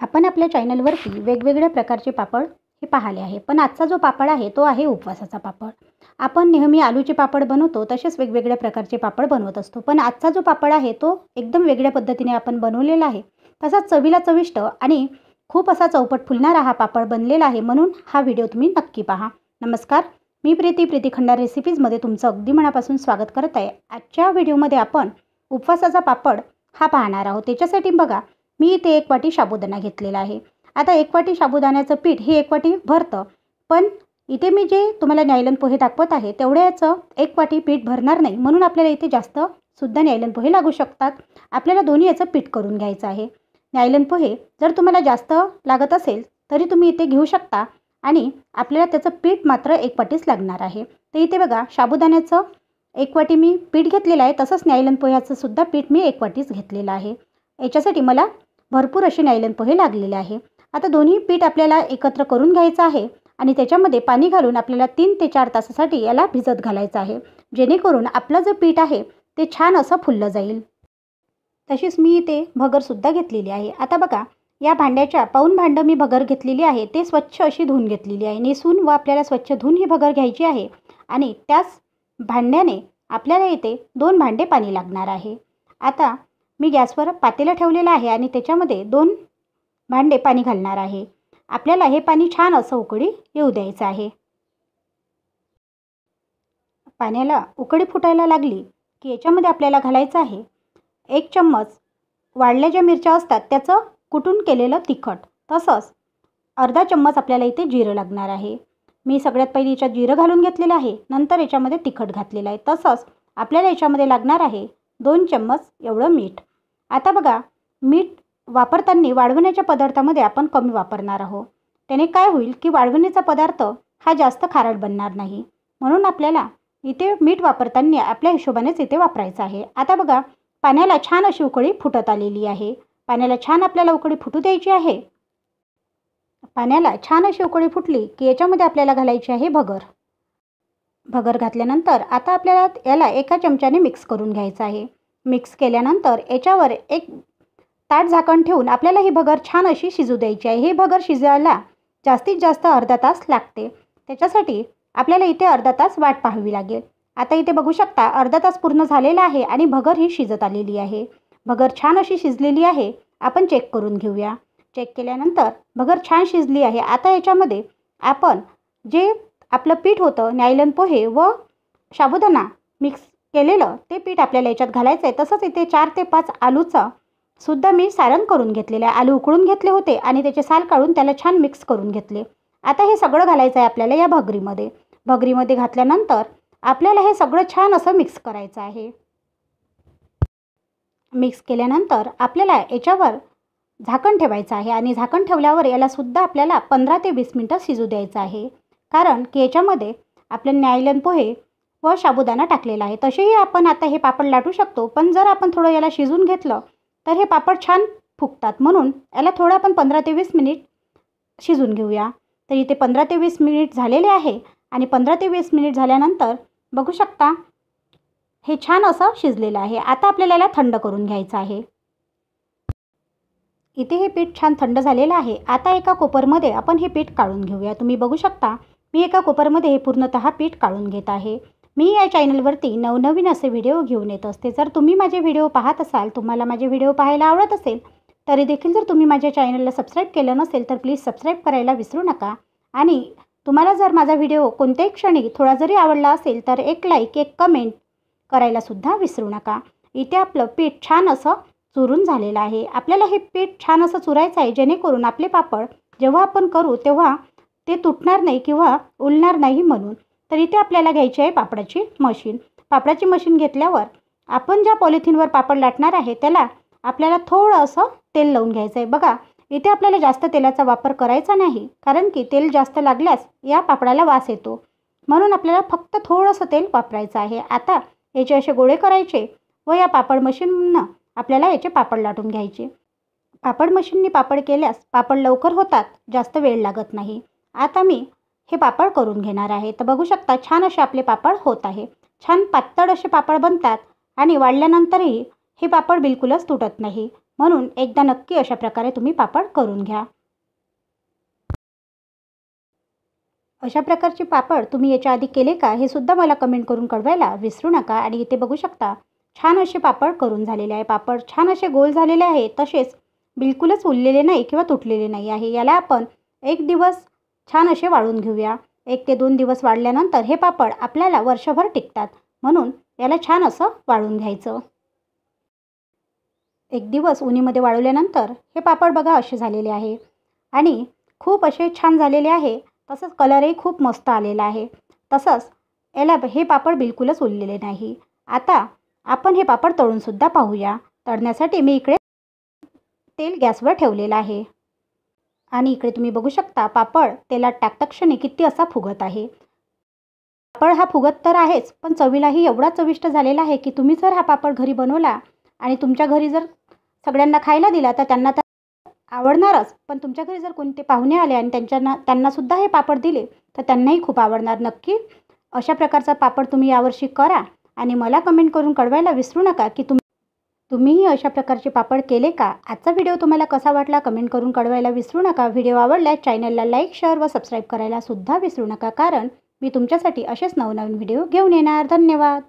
आपण आपल्या चॅनलवरती वेगवेगळ्या प्रकारचे पापड हे पाहिले आहे, पण आजचा जो पापड आहे तो आहे उपवासाचा पापड। आपण नेहमी आलूचे पापड बनवतो तसेच वेगवेगळ्या प्रकारचे पापड बनवत असतो, पण आजचा जो पापड आहे तो एकदम वेगळ्या पद्धतीने आपण बनवलेला आहे। तसाच चवीला चविष्ट आणि खूप असा चौपट फुलणारा हा पापड बनलेला आहे, म्हणून हा व्हिडिओ तुम्ही नक्की पहा। नमस्कार, मी प्रीती खंडार रेसिपीजमध्ये तुमचं अगदी मनापासून स्वागत करत आहे। आजच्या व्हिडिओमध्ये आपण उपवासाचा पापड हा पाहणार आहोत। त्याच्यासाठी बघा, मी इथे 1 वाटी साबुदाणा घेतलेला आहे। आता 1 वाटी साबुदाण्याचं पीठ हे 1 वाटी भरतं, पण इथे मी जे तुम्हाला न्यायलन पोहे दाखवत आहे तेवढ्याचं 1 वाटी पीठ भरणार नाही, म्हणून आपल्याला इथे जास्त सुद्धा न्यायलन पोहे लागू शकतात। आपल्याला दोन्ही याचं पीठ करून घ्यायचं आहे। न्यायलन पोहे जर तुम्हाला जास्त लागत असेल तरी तुम्ही इथे घेऊ शकता, आणि आपल्याला त्याचं पीठ मात्र 1 वाटीच लागणार आहे। तर इथे बघा, साबुदाण्याचं 1 वाटी मी पीठ घेतलेलं आहे, तसंच न्यायलन पोह्याचं सुद्धा पीठ मी 1 वाटीच घेतलेलं आहे। याच्यासाठी मला भरपूर असे न्यायलन पोहे लागलेले आहे। आता दोन्ही पीठ आपल्याला एकत्र करून घ्यायचं आहे आणि त्याच्यामध्ये पाणी घालून आपल्याला 3 ते 4 तासासाठी याला भिजत घालायचं आहे, जेणेकरून आपलं जे पीठ आहे ते छान असं फुललं जाईल। तशीच मी इथे भगरसुद्धा घेतलेली आहे। आता बघा, या भांड्याच्या पाऊण भांडं मी भगर घेतलेली आहे, ते स्वच्छ अशी धुवून घेतलेली आहे। नेसून व आपल्याला स्वच्छ धुवून ही भगर घ्यायची आहे, आणि त्याच भांड्याने आपल्याला इथे 2 भांडे पाणी लागणार आहे। आता मी गॅसवर पातेलं ठेवलेलं आहे आणि त्याच्यामध्ये 2 भांडे पाणी घालणार आहे। आपल्याला हे पाणी छान असं उकळी येऊ द्यायचं आहे। पाण्याला उकळी फुटायला लागली की याच्यामध्ये आपल्याला घालायचं आहे 1 चम्मच वाळल्या ज्या मिरच्या असतात त्याचं कुटून केलेलं तिखट, तसंच अर्धा चम्मच आपल्याला इथे जिरं लागणार आहे। मी सगळ्यात पहिले याच्यात जिरं घालून घेतलेलं आहे, नंतर याच्यामध्ये तिखट घातलेलं आहे। तसंच आपल्याला याच्यामध्ये लागणार आहे 2 चम्मच एवढं मीठ। आता बघा, मीठ वापरताना वाळवण्याच्या पदार्थामध्ये आपण कमी वापरणार आहोत। त्याने काय होईल की वाळवणीचा पदार्थ हा जास्त खारट बनणार नाही, म्हणून आपल्याला इथे मीठ वापरताना आपल्या हिशोबानेच इथे वापरायचं आहे। आता बघा, पाण्याला छान अशी उकळी फुटत आलेली आहे। पाण्याला छान आपल्याला उकळी फुटू द्यायची आहे। पाण्याला छान अशी उकळी फुटली की याच्यामध्ये आपल्याला घालायची आहे भगर। भगर घातल्यानंतर आता आपल्याला याला एका चमच्याने मिक्स करून घ्यायचं आहे। मिक्स केल्यानंतर याच्यावर एक ताट झाकण ठेवून आपल्याला ही भगर छान अशी शिजू द्यायची आहे। ही भगर शिजायला जास्तीत जास्त अर्धा तास लागते, त्याच्यासाठी आपल्याला इथे अर्धा तास वाट पाहावी लागेल। आता इथे बघू शकता, अर्धा तास पूर्ण झालेला आहे आणि भगर ही शिजत आलेली आहे। भगर छान अशी शिजलेली आहे। आपण चेक करून घेऊया। चेक केल्यानंतर भगर छान शिजली आहे। आता याच्यामध्ये आपण जे आपलं पीठ होतं, न्यायलन पोहे व साबुदाणा मिक्स केलेलं, ते पीठ आपल्याला याच्यात घालायचं आहे। तसंच इथे 4 ते 5 आलूचा सुद्धा मी सारण करून घेतलेलं आहे। आलू उकळून घेतले होते आणि त्याचे साल काढून त्याला छान मिक्स करून घेतले। आता हे सगळं घालायचं आहे आपल्याला या भगरीमध्ये। भगरीमध्ये घातल्यानंतर आपल्याला हे सगळं छान असं मिक्स करायचं आहे। मिक्स केल्यानंतर आपल्याला याच्यावर झाकण ठेवायचं आहे, आणि झाकण ठेवल्यावर याला सुद्धा आपल्याला 15 ते 20 मिनिटं शिजू द्यायचं आहे, कारण की याच्यामध्ये आपले न्यायलन पोहे व साबुदाणा टाकलेला आहे। तसेही आपण आता हे पापड लाटू शकतो, पण जर आपण थोडं याला शिजून घेतलं तर हे पापड छान फुगतात, म्हणून याला थोडं आपण 15 ते 20 मिनिट शिजून घेऊया। तर इथे 15 ते 20 मिनिट झालेले आहे, आणि 15 ते 20 मिनिट झाल्यानंतर बघू शकता हे छान असं शिजलेलं आहे। आता आपल्याला याला थंड करून घ्यायचं आहे। इथे हे पीठ छान थंड झालेलं आहे। आता एका कोपरमध्ये आपण हे पीठ काढून घेऊया। तुम्ही बघू शकता, मी एका कोपरमध्ये हे पूर्णतः पीठ काढून घेत आहे। मी या चॅनलवरती नवनवीन असे व्हिडिओ घेऊन येत असते। जर तुम्ही माझे व्हिडिओ पाहत असाल, तुम्हाला माझे व्हिडिओ पाहायला आवडत असेल, तरी देखील जर तुम्ही माझ्या चॅनलला सबस्क्राईब केलं नसेल तर प्लीज सबस्क्राईब करायला विसरू नका। आणि तुम्हाला जर माझा व्हिडिओ कोणत्याही क्षणी थोडा जरी आवडला असेल तर एक लाईक, एक कमेंट करायला सुद्धा विसरू नका। इथे आपलं पीठ छान असं चुरून झालेलं आहे। आपल्याला हे पीठ छान असं चुरायचं आहे, जेणेकरून आपले पापड जेव्हा आपण करू तेव्हा ते तुटणार नाही किंवा उलणार नाही म्हणून। तर इथे आपल्याला घ्यायची आहे पापडाची मशीन। पापडाची मशीन घेतल्यावर आपण ज्या पॉलिथिनवर पापड लाटणार आहे त्याला आपल्याला थोडं असं तेल लावून घ्यायचं आहे। बघा, इथे आपल्याला जास्त तेलाचा वापर करायचा नाही, कारण की तेल जास्त लागल्यास या पापडाला वास येतो, म्हणून आपल्याला फक्त थोडंसं तेल वापरायचं आहे। आता याचे असे गोळे करायचे व या पापड मशीननं आपल्याला याचे पापड लाटून घ्यायचे। पापड मशीननी पापड केल्यास पापड लवकर होतात, जास्त वेळ लागत नाही। आता मी हे पापड करून घेणार आहे। तर बघू शकता, छान असे आपले पापड होत आहे। छान पातळ असे पापड बनतात, आणि वाळल्यानंतरही हे पापड बिलकुलच तुटत नाही, म्हणून एकदा नक्की अशा प्रकारे तुम्ही पापड करून घ्या. अशा प्रकारचे पापड तुम्ही याच्या आधी केले का हे सुद्धा मला कमेंट करून कळवायला विसरू नका. आणि इथे बघू शकता छान असे पापड करून झालेले आहे. पापड छान असे गोल झालेले आहे, तसेच बिलकुलच उरलेले नाही किंवा तुटलेले नाही आहे. याला आपण 1 दिवस छान असे वाळून घेऊया. 1 ते 2 दिवस वाळल्यानंतर हे पापड आपल्याला वर्षभर टिकतात, म्हणून याला छान असं वाळून घ्यायचं. 1 दिवस उन्हीमध्ये वाळवल्यानंतर हे पापड बघा असे झालेले आहे आणि खूप असे छान झालेले आहे. तसंच कलरही खूप मस्त आलेला आहे. तसंच याला हे पापड बिलकुलच उरलेले नाही. आता आपण हे पापड तळूनसुद्धा पाहूया. तळण्यासाठी मी इकडे तेल गॅसवर ठेवलेलं आहे आणि इकडे तुम्ही बघू शकता पापड तेलात टाकता क्षणी किती असा फुगत आहे. पापड हा फुगत तर आहेच, पण चवीलाही एवढा चविष्ट झालेला आहे की तुम्ही जर हा पापड घरी बनवला आणि तुमच्या घरी जर सगळ्यांना खायला दिला तर त्यांना तर आवडणारच. पण तुमच्या घरी जर कोणते पाहुणे आले आणि त्यांनासुद्धा हे पापड दिले तर त्यांनाही खूप आवडणार. नक्की अशा प्रकारचा पापड तुम्ही यावर्षी करा आणि मला कमेंट करून कळवायला विसरू नका की तुम्हीही अशा प्रकारचे पापड केले का. आजचा व्हिडिओ तुम्हाला कसा वाटला कमेंट करून कळवायला विसरू नका. व्हिडिओ आवडल्यास चॅनलला लाईक, शेअर व सबस्क्राईब करायला सुद्धा विसरू नका, कारण मी तुमच्यासाठी असेच नवनवीन व्हिडिओ घेऊन येणार. धन्यवाद.